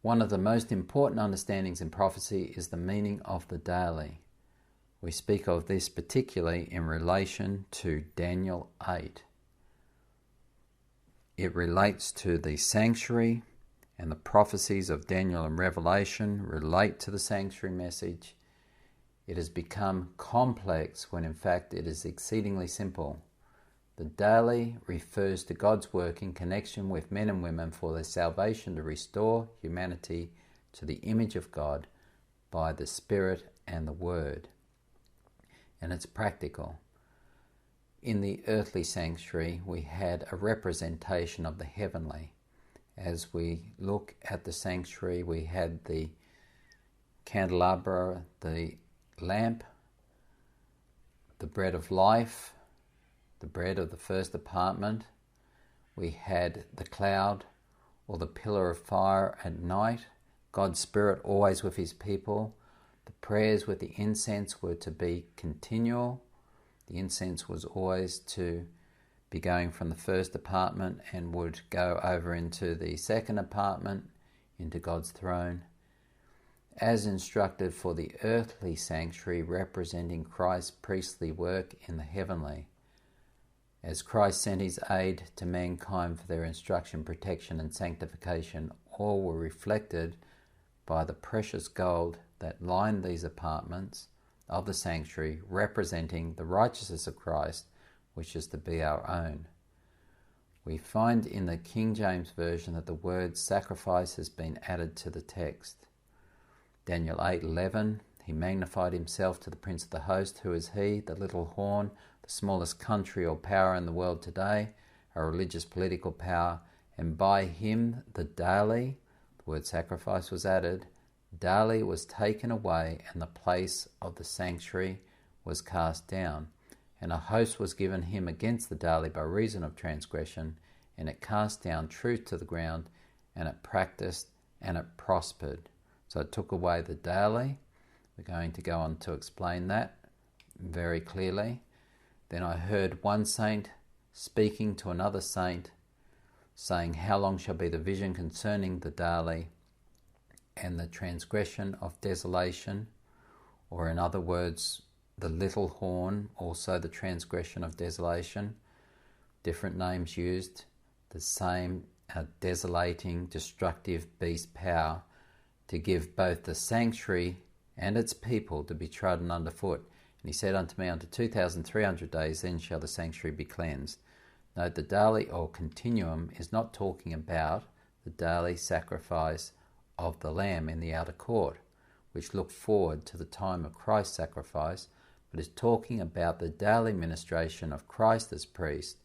One of the most important understandings in prophecy is the meaning of the daily. We speak of this particularly in relation to Daniel 8. It relates to the sanctuary, and the prophecies of Daniel and Revelation relate to the sanctuary message. It has become complex when in fact it is exceedingly simple. The daily refers to God's work in connection with men and women for their salvation to restore humanity to the image of God by the Spirit and the Word. And it's practical. In the earthly sanctuary, we had a representation of the heavenly. As we look at the sanctuary, we had the candelabra, the lamp, the bread of life, the bread of the first apartment. We had the cloud or the pillar of fire at night, God's Spirit always with his people. The prayers with the incense were to be continual. The incense was always to be going from the first apartment and would go over into the second apartment, into God's throne. As instructed for the earthly sanctuary representing Christ's priestly work in the heavenly. As Christ sent his aid to mankind for their instruction, protection and sanctification, all were reflected by the precious gold that lined these apartments of the sanctuary, representing the righteousness of Christ, which is to be our own. We find in the King James Version that the word sacrifice has been added to the text. Daniel 8:11, he magnified himself to the prince of the host, who is he, the little horn, the smallest country or power in the world today, a religious political power, and by him the daily, the word sacrifice was added, daily was taken away, and the place of the sanctuary was cast down. And a host was given him against the daily by reason of transgression, and it cast down truth to the ground, and it practiced, and it prospered. So it took away the daily. We're going to go on to explain that very clearly. Then I heard one saint speaking to another saint, saying, how long shall be the vision concerning the daily and the transgression of desolation, or in other words, the little horn, also the transgression of desolation, different names used, the same desolating, destructive beast power to give both the sanctuary and its people to be trodden underfoot. And he said unto me, unto 2,300 days then shall the sanctuary be cleansed. Note, the daily or continuum is not talking about the daily sacrifice of the lamb in the outer court, which looked forward to the time of Christ's sacrifice, but is talking about the daily ministration of Christ as priest,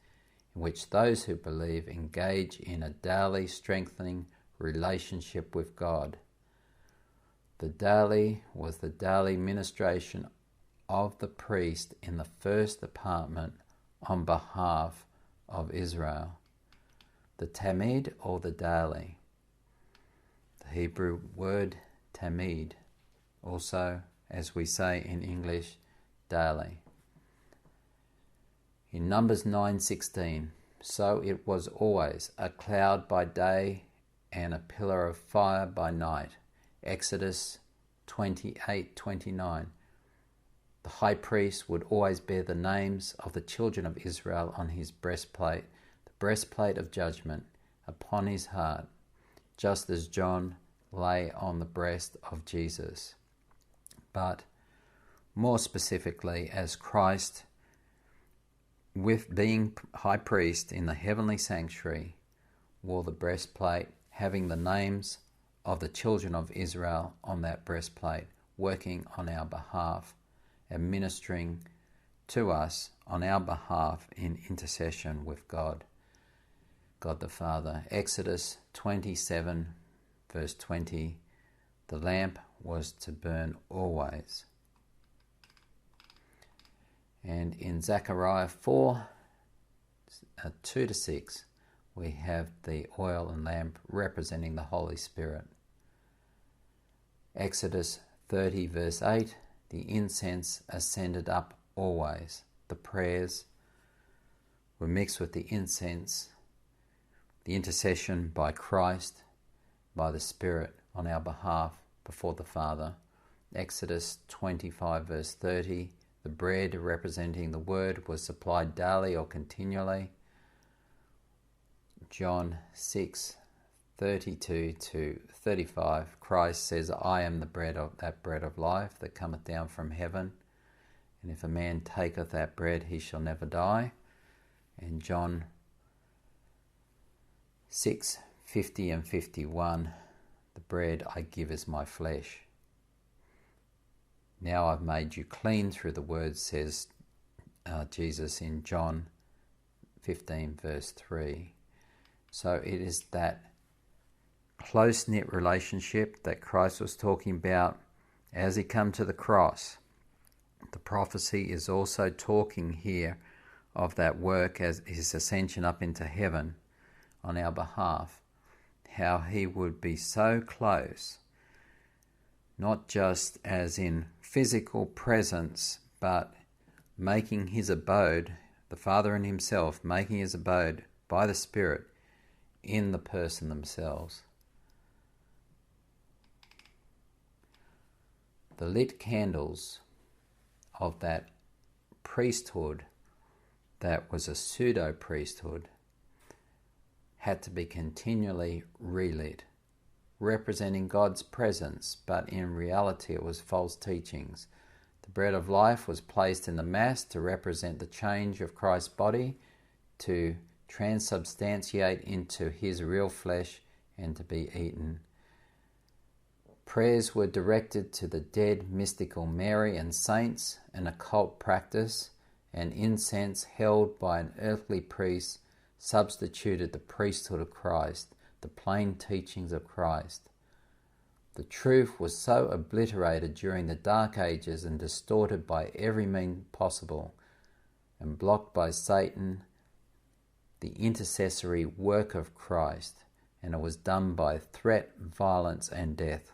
in which those who believe engage in a daily strengthening relationship with God. The daily was the daily ministration of the priest in the first apartment on behalf of Israel. The tamid or the daily. The Hebrew word tamid, also as we say in English, daily. In Numbers 9:16, so it was always a cloud by day and a pillar of fire by night. Exodus 28:29. The high priest would always bear the names of the children of Israel on his breastplate, the breastplate of judgment, upon his heart, just as John lay on the breast of Jesus. But more specifically, as Christ, with being high priest in the heavenly sanctuary, wore the breastplate, having the names of the children of Israel on that breastplate, working on our behalf and ministering to us on our behalf in intercession with God, God the Father. Exodus 27 verse 20, the lamp was to burn always. And in Zechariah 4, 2-6, we have the oil and lamp representing the Holy Spirit. Exodus 30 verse 8, the incense ascended up always. The prayers were mixed with the incense, the intercession by Christ, by the Spirit on our behalf before the Father. Exodus 25 verse 30, the bread representing the Word was supplied daily or continually. John 6 32 to 35, Christ says, I am the bread of life that cometh down from heaven, and if a man taketh that bread, he shall never die. And John 6 50 and 51, the bread I give is my flesh. Now I've made you clean through the word, says Jesus in John 15 verse 3. So it is that close-knit relationship that Christ was talking about as he come to the cross. The prophecy is also talking here of that work as his ascension up into heaven on our behalf, how he would be so close, not just as in physical presence, but making his abode, the Father and himself making his abode by the Spirit in the person themselves. The lit candles of that priesthood that was a pseudo-priesthood had to be continually relit, representing God's presence, but in reality it was false teachings. The bread of life was placed in the Mass to represent the change of Christ's body, to transubstantiate into his real flesh and to be eaten. Prayers were directed to the dead mystical Mary and saints, an occult practice, and incense held by an earthly priest substituted the priesthood of Christ, the plain teachings of Christ. The truth was so obliterated during the Dark Ages and distorted by every means possible, and blocked by Satan, the intercessory work of Christ, and it was done by threat, violence, and death.